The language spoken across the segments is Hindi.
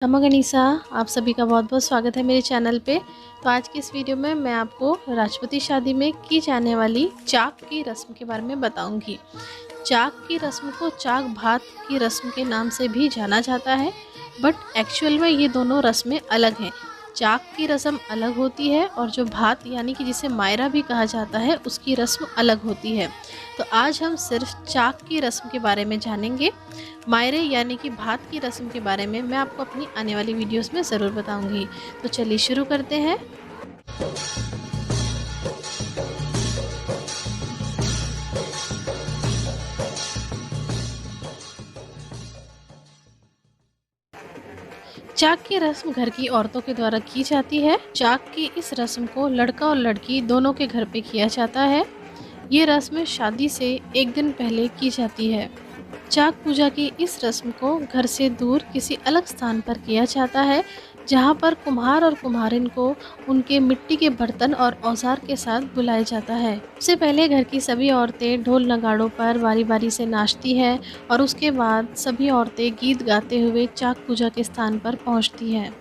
नमो गणिसा, आप सभी का बहुत बहुत स्वागत है मेरे चैनल पे। तो आज की इस वीडियो में मैं आपको राजपूती शादी में की जाने वाली चाक की रस्म के बारे में बताऊंगी। चाक की रस्म को चाक भात की रस्म के नाम से भी जाना जाता है, बट एक्चुअल में ये दोनों रस्में अलग हैं। चाक की रस्म अलग होती है और जो भात यानी कि जिसे मायरा भी कहा जाता है उसकी रस्म अलग होती है। तो आज हम सिर्फ चाक की रस्म के बारे में जानेंगे। मायरे यानी कि भात की रस्म के बारे में मैं आपको अपनी आने वाली वीडियोस में ज़रूर बताऊंगी। तो चलिए शुरू करते हैं। चाक की रस्म घर की औरतों के द्वारा की जाती है। चाक की इस रस्म को लड़का और लड़की दोनों के घर पे किया जाता है। ये रस्म शादी से एक दिन पहले की जाती है। चाक पूजा की इस रस्म को घर से दूर किसी अलग स्थान पर किया जाता है, जहाँ पर कुम्हार और कुम्हारिन को उनके मिट्टी के बर्तन और औजार के साथ बुलाया जाता है। उससे पहले घर की सभी औरतें ढोल नगाड़ों पर बारी बारी से नाचती हैं और उसके बाद सभी औरतें गीत गाते हुए चाक पूजा के स्थान पर पहुँचती हैं।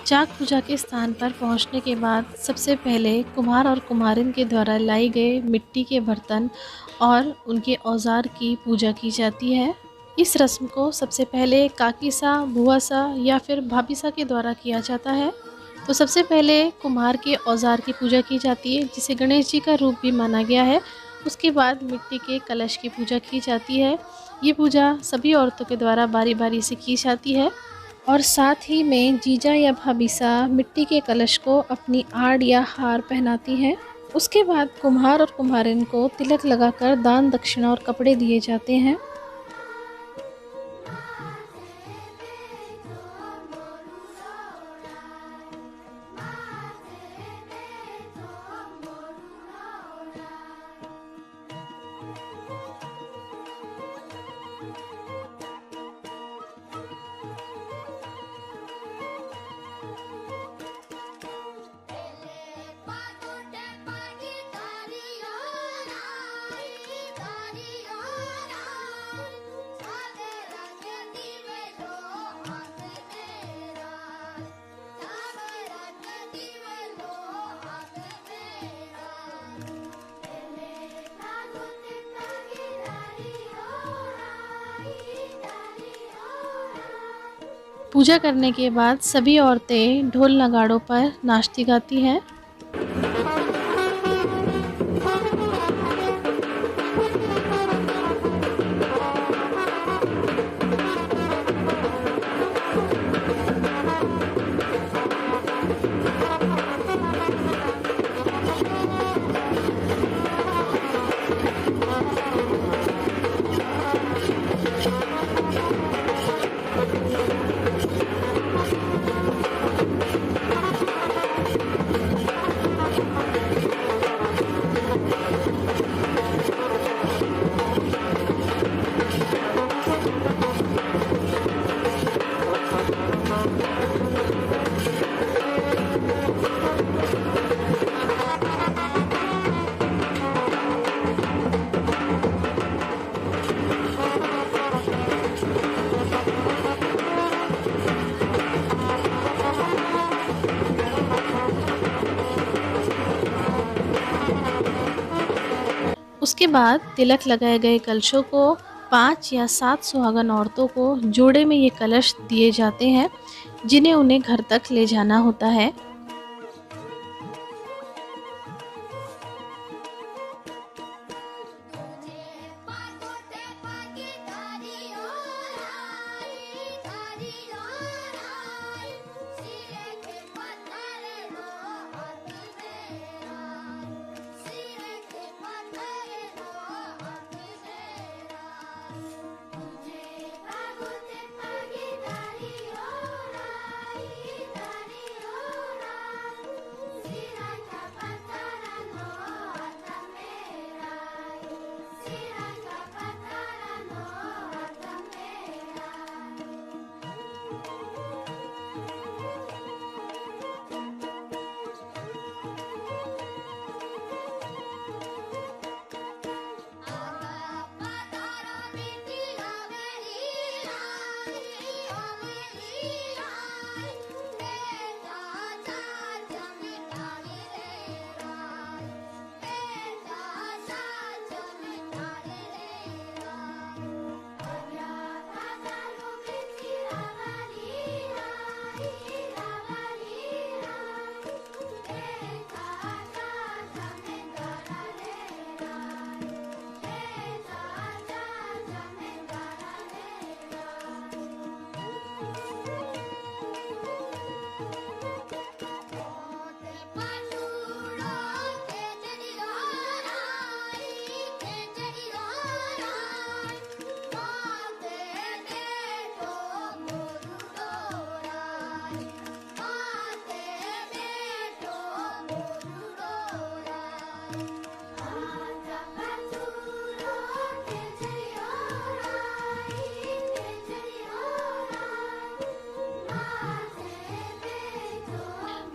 चाक पूजा के स्थान पर पहुंचने के बाद सबसे पहले कुम्हार और कुम्हारिन के द्वारा लाई गए मिट्टी के बर्तन और उनके औजार की पूजा की जाती है। इस रस्म को सबसे पहले काकी सा, बुआ सा या फिर भाभी सा के द्वारा किया जाता है। तो सबसे पहले कुम्हार के औजार की पूजा की जाती है, जिसे गणेश जी का रूप भी माना गया है। उसके बाद मिट्टी के कलश की पूजा की जाती है। ये पूजा सभी औरतों के द्वारा बारी बारी से की जाती है और साथ ही में जीजा या भाभीसा मिट्टी के कलश को अपनी आड़ या हार पहनाती हैं। उसके बाद कुम्हार और कुम्हारिन को तिलक लगाकर दान दक्षिणा और कपड़े दिए जाते हैं। पूजा करने के बाद सभी औरतें ढोल नगाड़ों पर नाचती गाती हैं। उसके बाद तिलक लगाए गए कलशों को 5 या 7 सुहागन औरतों को जोड़े में ये कलश दिए जाते हैं, जिन्हें उन्हें घर तक ले जाना होता है।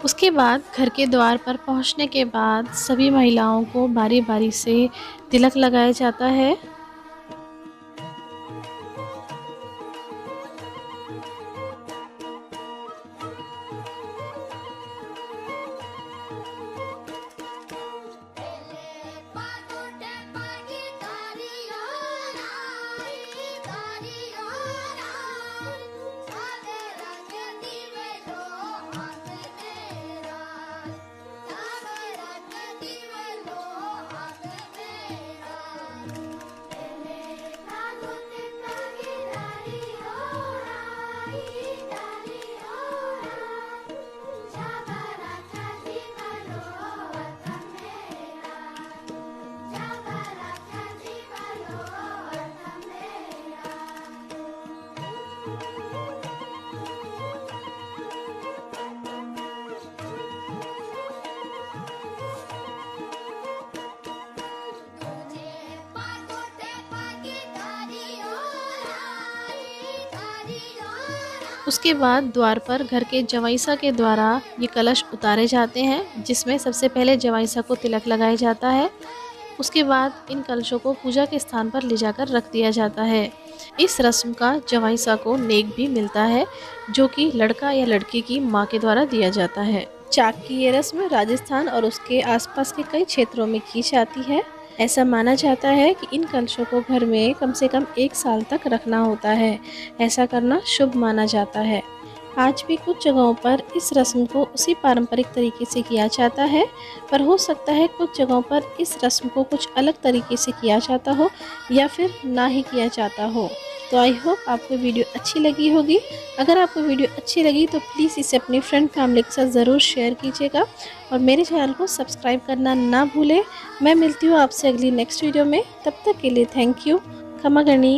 उसके बाद घर के द्वार पर पहुंचने के बाद सभी महिलाओं को बारी बारी से तिलक लगाया जाता है। उसके बाद द्वार पर घर के जवाईसा के द्वारा ये कलश उतारे जाते हैं, जिसमें सबसे पहले जवाईसा को तिलक लगाया जाता है। उसके बाद इन कलशों को पूजा के स्थान पर ले जाकर रख दिया जाता है। इस रस्म का जवाईसा को नेक भी मिलता है, जो कि लड़का या लड़की की माँ के द्वारा दिया जाता है। चाक की ये रस्म राजस्थान और उसके आसपास के कई क्षेत्रों में की जाती है। ऐसा माना जाता है कि इन कलशों को घर में कम से कम 1 साल तक रखना होता है। ऐसा करना शुभ माना जाता है। आज भी कुछ जगहों पर इस रस्म को उसी पारंपरिक तरीके से किया जाता है, पर हो सकता है कुछ जगहों पर इस रस्म को कुछ अलग तरीके से किया जाता हो या फिर ना ही किया जाता हो। तो आई होप आपको वीडियो अच्छी लगी होगी। अगर आपको वीडियो अच्छी लगी तो प्लीज़ इसे अपनी फ्रेंड फैमिली के साथ ज़रूर शेयर कीजिएगा और मेरे चैनल को सब्सक्राइब करना ना भूलें। मैं मिलती हूँ आपसे अगली नेक्स्ट वीडियो में। तब तक के लिए थैंक यू। खमा गणी।